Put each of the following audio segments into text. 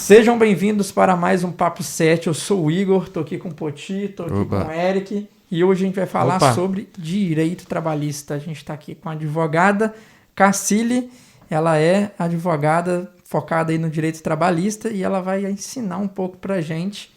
Sejam bem-vindos para mais um Papo 7. Eu sou o Igor, tô aqui com o Poti, tô aqui com o Eric e hoje a gente vai falar sobre direito trabalhista. A gente está aqui com a advogada Cassili, ela é advogada focada aí no direito trabalhista e ela vai ensinar um pouco pra gente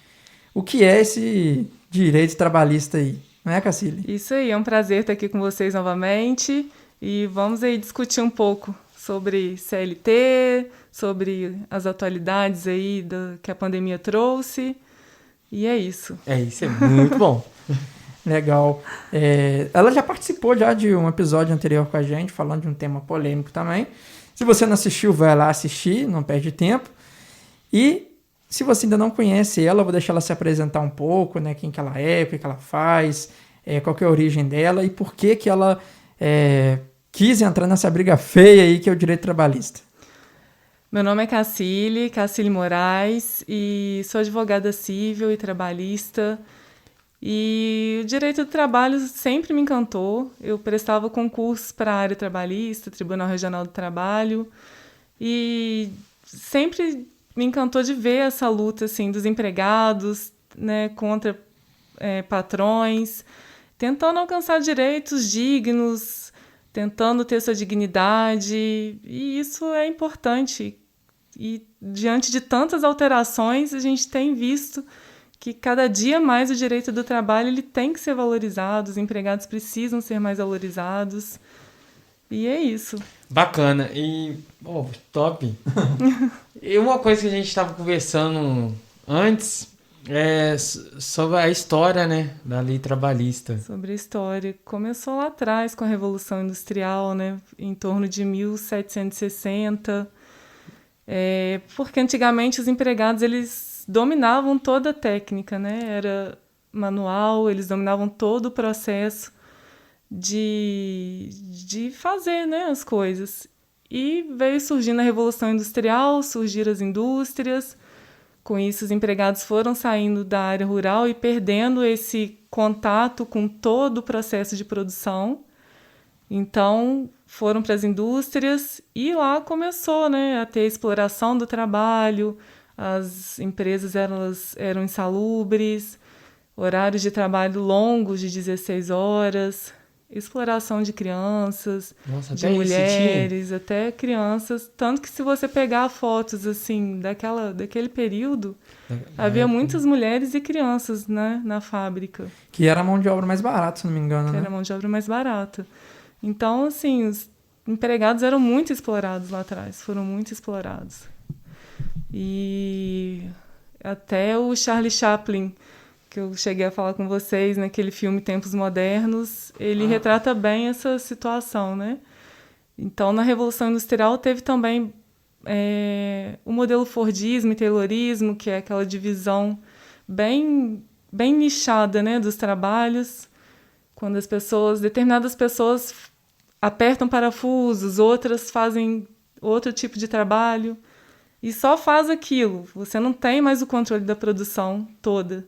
o que é esse direito trabalhista aí. Não é, Cassili? Isso aí, é um prazer estar aqui com vocês novamente e vamos aí discutir um pouco sobre CLT, sobre as atualidades aí que a pandemia trouxe, e é isso. Isso é muito bom. Legal. Ela já participou de um episódio anterior com a gente, falando de um tema polêmico também. Se você não assistiu, vai lá assistir, não perde tempo. E se você ainda não conhece ela, eu vou deixar ela se apresentar um pouco, né? Quem que ela é, o que ela faz, qual que é a origem dela e por que que ela quis entrar nessa briga feia aí que é o direito trabalhista. Meu nome é Cassili Moraes e sou advogada civil e trabalhista. E o direito do trabalho sempre me encantou. Eu prestava concursos para a área trabalhista, Tribunal Regional do Trabalho, e sempre me encantou de ver essa luta assim, dos empregados, né, contra patrões, tentando alcançar direitos dignos, tentando ter sua dignidade, e isso é importante. E diante de tantas alterações, a gente tem visto que cada dia mais o direito do trabalho ele tem que ser valorizado, os empregados precisam ser mais valorizados, e é isso. Bacana, e top. E uma coisa que a gente estava conversando antes é sobre a história, né, da lei trabalhista. Sobre a história. Começou lá atrás com a Revolução Industrial, né, em torno de 1760, porque antigamente os empregados eles dominavam toda a técnica, né, era manual, eles dominavam todo o processo de fazer, né, as coisas. E veio surgindo a Revolução Industrial, surgiram as indústrias. Com isso, os empregados foram saindo da área rural e perdendo esse contato com todo o processo de produção. Então, foram para as indústrias e lá começou, né, a ter a exploração do trabalho, as empresas eram insalubres, horários de trabalho longos de 16 horas, exploração de crianças, de mulheres, até crianças. Tanto que se você pegar fotos assim daquele período, havia muitas mulheres e crianças, né, na fábrica. Que era a mão de obra mais barata, se não me engano, Que né? era a mão de obra mais barata. Então, assim, os empregados eram muito explorados lá atrás, foram muito explorados. E até o Charlie Chaplin, que eu cheguei a falar com vocês naquele filme Tempos Modernos, ele retrata bem essa situação, né? Então, na Revolução Industrial teve também o modelo Fordismo e Taylorismo, que é aquela divisão bem nichada, né, dos trabalhos, quando determinadas pessoas apertam parafusos, outras fazem outro tipo de trabalho, e só faz aquilo, você não tem mais o controle da produção toda.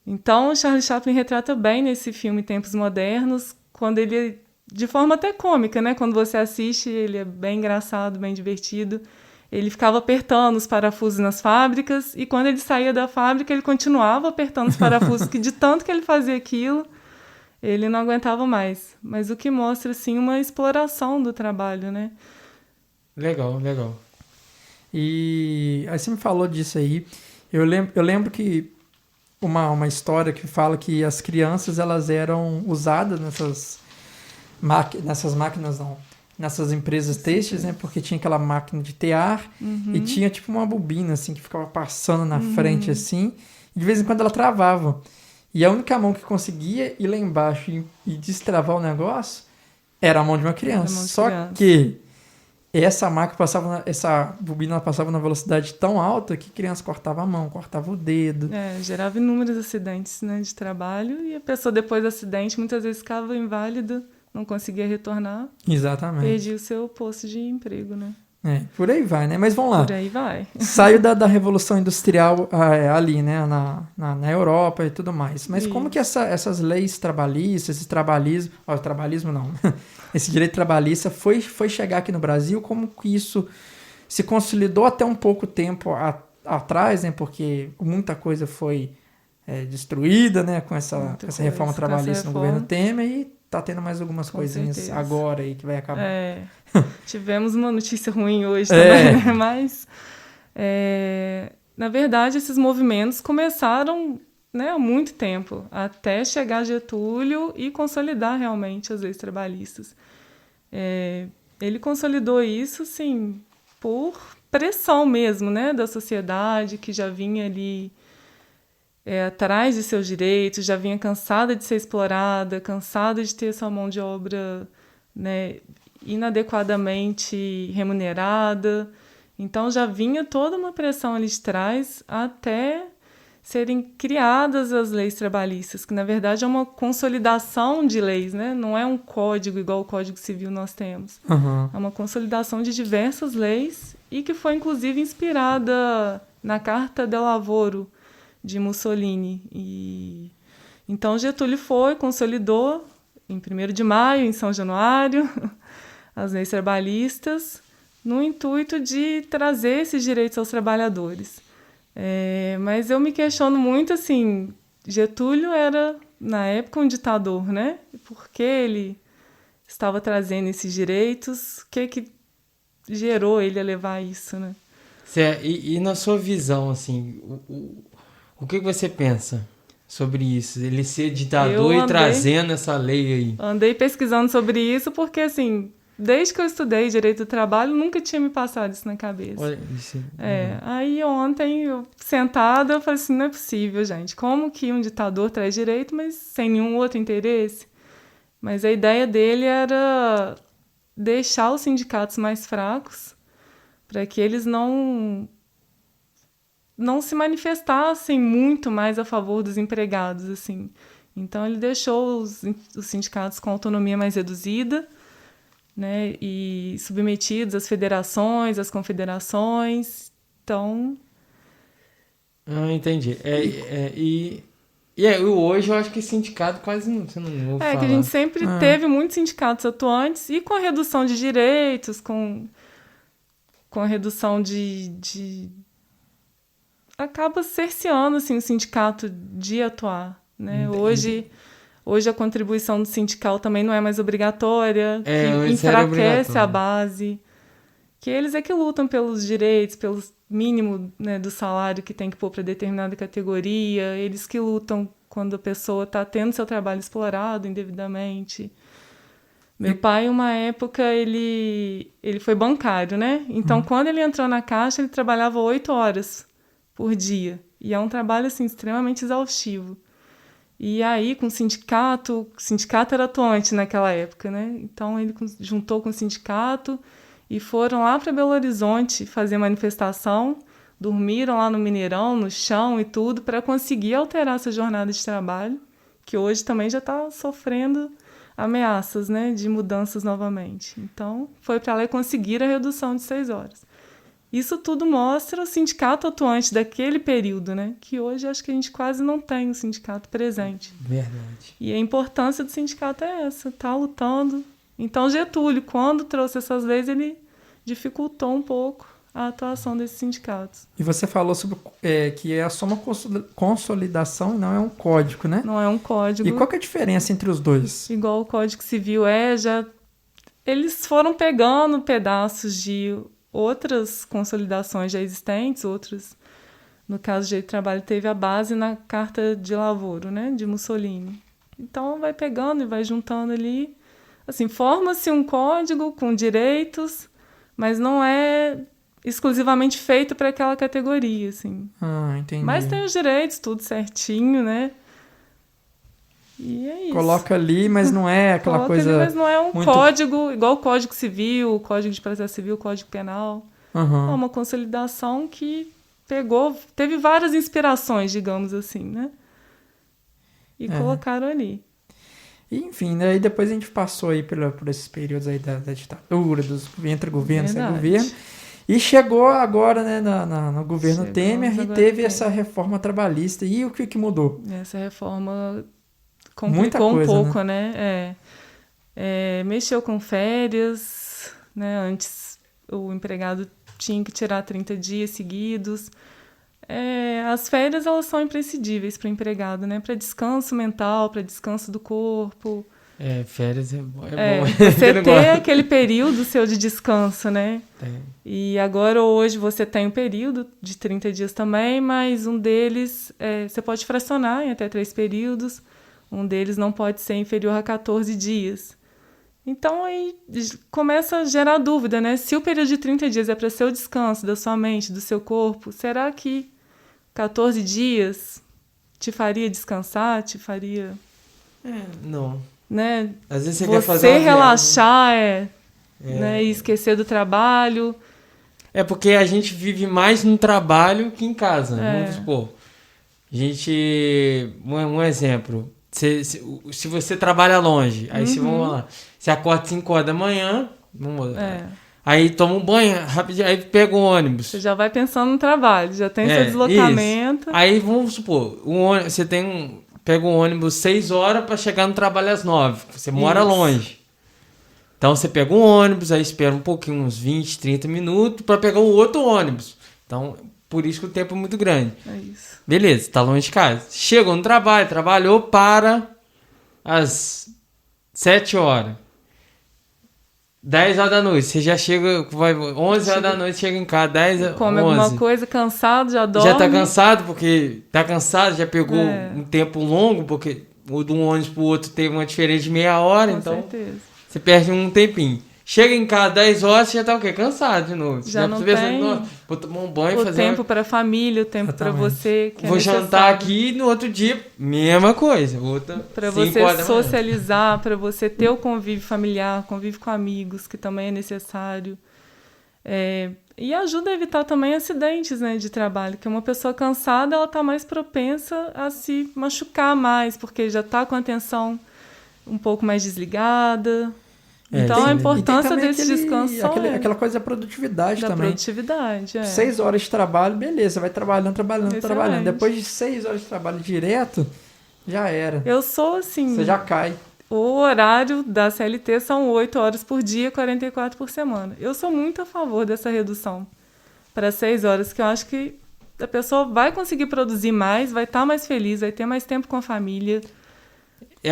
Então, o Charlie Chaplin retrata bem nesse filme Tempos Modernos, quando ele, de forma até cômica, né? Quando você assiste, ele é bem engraçado, bem divertido. Ele ficava apertando os parafusos nas fábricas e quando ele saía da fábrica, ele continuava apertando os parafusos, que de tanto que ele fazia aquilo, ele não aguentava mais. Mas o que mostra, assim, uma exploração do trabalho, né? Legal. E aí você me falou disso aí. Eu lembro que uma história que fala que as crianças elas eram usadas nessas máquinas, não, nessas empresas têxteis, né? Porque tinha aquela máquina de tear e tinha tipo uma bobina assim que ficava passando na frente assim, e de vez em quando ela travava. E a única mão que conseguia ir lá embaixo e destravar o negócio era a mão de uma criança. Só que essa bobina passava na velocidade tão alta que a criança cortava a mão, cortava o dedo. Gerava inúmeros acidentes, né, de trabalho, e a pessoa depois do acidente muitas vezes ficava inválida, não conseguia retornar. Exatamente. Perdia o seu posto de emprego, né? Por aí vai, né? Mas vamos lá. Por aí vai. Saiu da Revolução Industrial ali, né? Na Europa e tudo mais. Mas como que essas leis trabalhistas, esse trabalhismo... trabalhismo não. Esse direito trabalhista foi chegar aqui no Brasil? Como que isso se consolidou até um pouco tempo atrás, né? Porque muita coisa foi destruída, né? Com essa reforma trabalhista no governo Temer e tá tendo mais algumas coisinhas certeza. agora aí que vai acabar. Tivemos uma notícia ruim hoje também, né? Mas, na verdade, esses movimentos começaram, né, há muito tempo, até chegar Getúlio e consolidar realmente as leis trabalhistas. Ele consolidou isso, assim, por pressão mesmo, né, da sociedade, que já vinha ali atrás de seus direitos, já vinha cansada de ser explorada, cansada de ter sua mão de obra, né, inadequadamente remunerada. Então já vinha toda uma pressão ali de trás até serem criadas as leis trabalhistas, que na verdade é uma consolidação de leis, né? Não é um código igual o Código Civil nós temos. Uhum. É uma consolidação de diversas leis e que foi inclusive inspirada na Carta del Lavoro de Mussolini. Então Getúlio consolidou em 1º de maio, em São Januário, as leis trabalhistas, no intuito de trazer esses direitos aos trabalhadores. Mas eu me questiono muito, assim, Getúlio era, na época, um ditador, né? Por que ele estava trazendo esses direitos? O que gerou ele a levar isso, né? E na sua visão, assim, o que você pensa sobre isso? Ele ser ditador e trazendo essa lei aí? Andei pesquisando sobre isso porque, assim, desde que eu estudei Direito do Trabalho, nunca tinha me passado isso na cabeça. Olha, isso. Aí ontem, sentada, eu falei assim, não é possível, gente. Como que um ditador traz direito, mas sem nenhum outro interesse? Mas a ideia dele era deixar os sindicatos mais fracos para que eles não se manifestassem muito mais a favor dos empregados, assim. Então, ele deixou os sindicatos com autonomia mais reduzida, né, e submetidos às federações, às confederações. Então... entendi. Hoje eu acho que sindicato quase você não ouve falar. Que a gente sempre teve muitos sindicatos atuantes e com a redução de direitos, com a redução de acaba cerceando, assim, o sindicato de atuar, né? Hoje a contribuição do sindical também não é mais obrigatória, que enfraquece a base. Que eles é que lutam pelos direitos, pelo mínimo, né, do salário que tem que pôr para determinada categoria, eles que lutam quando a pessoa está tendo seu trabalho explorado indevidamente. Meu pai, uma época, ele foi bancário, né? Então, quando ele entrou na Caixa, ele trabalhava 8 horas por dia. E é um trabalho, assim, extremamente exaustivo. E aí, com o sindicato era atuante naquela época, né? Então, ele juntou com o sindicato e foram lá para Belo Horizonte fazer manifestação, dormiram lá no Mineirão, no chão e tudo, para conseguir alterar essa jornada de trabalho, que hoje também já está sofrendo ameaças, né, de mudanças novamente. Então, foi para lá e conseguir a redução de 6 horas. Isso tudo mostra o sindicato atuante daquele período, né? Que hoje acho que a gente quase não tem o sindicato presente. Verdade. E a importância do sindicato é essa, tá lutando. Então Getúlio, quando trouxe essas leis, ele dificultou um pouco a atuação desses sindicatos. E você falou sobre que é só uma consolidação e não é um código, né? Não é um código. E qual que é a diferença entre os dois? Igual o Código Civil eles foram pegando pedaços de outras consolidações já existentes, no caso do direito do trabalho, teve a base na Carta de Lavoro, né, de Mussolini. Então, vai pegando e vai juntando ali. Assim, forma-se um código com direitos, mas não é exclusivamente feito para aquela categoria, assim. Entendi. Mas tem os direitos, tudo certinho, né? E é isso. Coloca ali, mas não é aquela coisa... Ali, mas não é um código, igual o Código Civil, o Código de Processo Civil, o Código Penal. É uma consolidação que teve várias inspirações, digamos assim, né? E colocaram ali. E, enfim, né? E depois a gente passou aí por esses períodos aí da ditadura, entra governo, sai governo. E chegou agora, né, no governo Temer e teve essa reforma trabalhista. E o que mudou? Essa reforma complicou um pouco, né? Mexeu com férias, né? Antes o empregado tinha que tirar 30 dias seguidos. As férias, elas são imprescindíveis para o empregado, né? Para descanso mental, para descanso do corpo. Férias é bom. Você ter aquele período seu de descanso, né? Tem. E agora, hoje, você tem um período de 30 dias também, mas um deles você pode fracionar em até 3 períodos. Um deles não pode ser inferior a 14 dias. Então, aí começa a gerar dúvida, né? Se o período de 30 dias é para ser o descanso da sua mente, do seu corpo, será que 14 dias te faria descansar, te faria... Não. Né? Às vezes você você quer fazer uma relaxar, né? E esquecer do trabalho. Porque a gente vive mais no trabalho que em casa. Vamos supor. Um exemplo. Se você trabalha longe, aí vamos lá. Você acorda 5 horas da manhã, aí toma um banho, rapidinho, aí pega o ônibus. Você já vai pensando no trabalho, já tem seu deslocamento. Isso. Aí vamos supor, você pega um ônibus 6 horas para chegar no trabalho às 9. Você mora longe. Então você pega um ônibus, aí espera um pouquinho, uns 20, 30 minutos, para pegar um outro ônibus. Então, por isso que o tempo é muito grande. É isso. Beleza, tá longe de casa. Chegou no trabalho, trabalhou para às 7 horas. 10 horas da noite, você já chega, 11 horas da noite, chega em casa, 10 horas. Come 11. alguma coisa, cansado, já dorme. Já tá cansado, porque tá cansado, já pegou um tempo longo, porque de um ônibus pro outro teve uma diferença de meia hora, Com então certeza. Você perde um tempinho. Chega em casa 10 horas, você já tá o quê? Cansado de novo. Já não tem vou tomar um banho, o tempo para a família, o tempo para você. Que vou jantar aqui e no outro dia, mesma coisa. Para você socializar, para você ter o convívio familiar, convívio com amigos, que também é necessário. E ajuda a evitar também acidentes, né, de trabalho, que uma pessoa cansada ela está mais propensa a se machucar mais, porque já está com a atenção um pouco mais desligada. Então, a importância desse descanso... Aquela coisa da produtividade da também. Produtividade, 6 horas de trabalho, beleza, você vai trabalhando. Depois de 6 horas de trabalho direto, já era. Eu sou assim... Você já cai. O horário da CLT são 8 horas por dia, 44 por semana. Eu sou muito a favor dessa redução para 6 horas, que eu acho que a pessoa vai conseguir produzir mais, vai estar mais feliz, vai ter mais tempo com a família.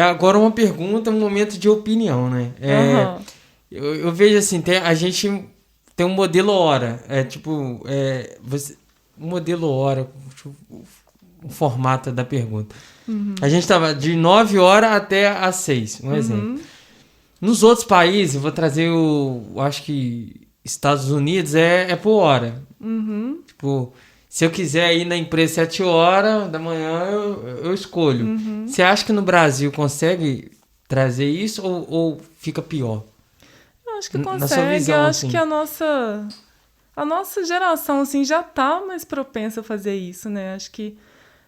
Agora uma pergunta, um momento de opinião, né? Eu vejo assim, a gente tem um modelo hora. Um modelo hora, o formato da pergunta. A gente estava de 9 horas até às 6, um exemplo. Nos outros países, vou trazer acho que Estados Unidos é por hora. Tipo, se eu quiser ir na empresa 7 horas da manhã, eu escolho. Você acha que no Brasil consegue trazer isso ou fica pior? Eu acho que consegue. Na sua visão, eu acho assim. que a nossa geração assim, já está mais propensa a fazer isso, né? Acho que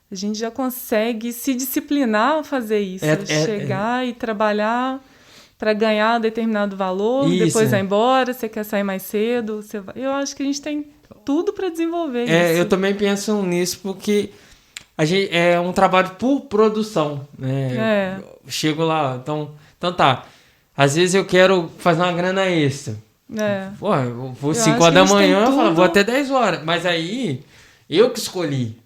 a gente já consegue se disciplinar a fazer isso. Chegar e trabalhar para ganhar determinado valor, isso. Depois vai embora, você quer sair mais cedo. Eu acho que a gente tem tudo para desenvolver isso. Eu também penso nisso porque é um trabalho por produção, né? Chego lá, então tá. Às vezes eu quero fazer uma grana extra. Pô, eu vou 5 horas da manhã, vou até 10 horas. Mas aí, eu que escolhi.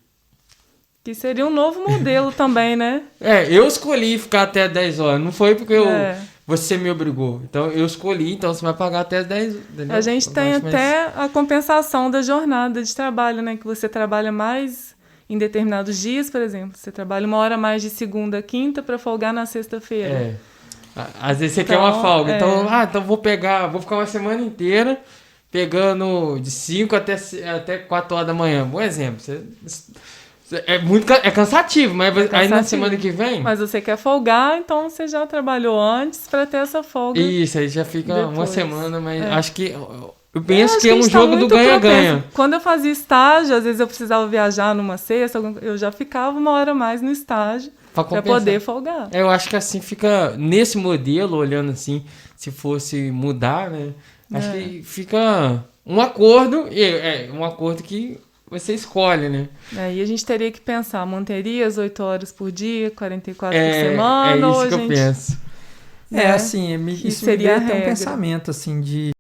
Que seria um novo modelo também, né? Eu escolhi ficar até 10 horas. Não foi porque você me obrigou. Então, eu escolhi, então você vai pagar até 10. Entendeu? A gente tem até a compensação da jornada de trabalho, né? Que você trabalha mais em determinados dias, por exemplo. Você trabalha 1 hora mais de segunda a quinta para folgar na sexta-feira. Às vezes você quer uma folga. Então vou ficar uma semana inteira pegando de 5 até 4 horas da manhã. Bom exemplo. É cansativo, mas aí na semana que vem... Mas você quer folgar, então você já trabalhou antes para ter essa folga. Isso, aí já fica depois. Uma semana, mas acho que... Eu penso que é um jogo do ganha-ganha. Quando eu fazia estágio, às vezes eu precisava viajar numa sexta, eu já ficava 1 hora mais no estágio para poder folgar. Eu acho que assim fica... Nesse modelo, olhando assim, se fosse mudar, né? Acho que fica um acordo, um acordo que... Você escolhe, né? E a gente teria que pensar, manteria as 8 horas por dia, 44 por semana? É isso que eu penso. Isso seria me veio até um pensamento, assim, de